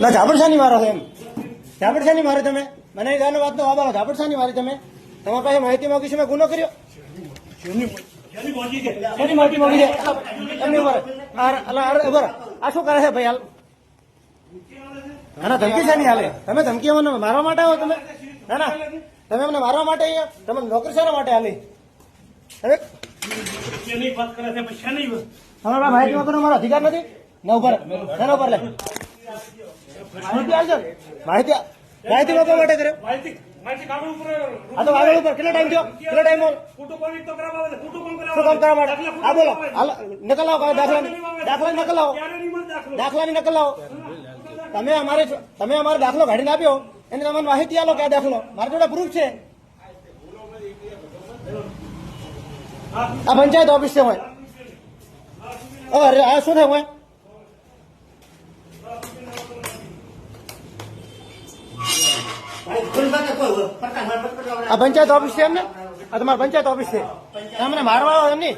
ના ઝાપડ શાની મારો એમ ઝાપડ શાની મારો તમે મને ગાનો વાત નો આભાર ઝાપડ શાની મારી તમે તમારી પાસે માહિતી માંગી છે મેં ગુનો કર્યો શેની માહિતી માંગી છે એમની ઉપર આ શું કરે છે ભાઈ હાલ ના ધમકી શાની હાલે તમે ધમકી મને મારવા માટે આવો તમે ના ના તમે મને મારવા માટે અહીંયા તમે નોકરી શાના માટે હાલી હવે તમારા માહિતી માંગવાનો મારો અધિકાર નથી ના ઉપર ના ઉપર લે માહિતી માપવા માટે કર્યો હા તો આગળ ઉપર કેટલો ટાઈમ થયો કેટલો ટાઈમ બોલ શું કામ કરવા માટે હા બોલો નકલ લાવો દાખલાની નકલ લાવો દાખલાની નકલ લાવો તમે અમારો દાખલો કાઢીને આપ્યો એને તમને માહિતી આલો કે આ દાખલો મારા જોડે પ્રૂફ છે આ પંચાયત ઓફિસ છે હોય આ શું થાય હોય આ પંચાયત ઓફિસ છે એમને આ તમારી પંચાયત ઓફિસ છે તમને મારવા એમ નહીં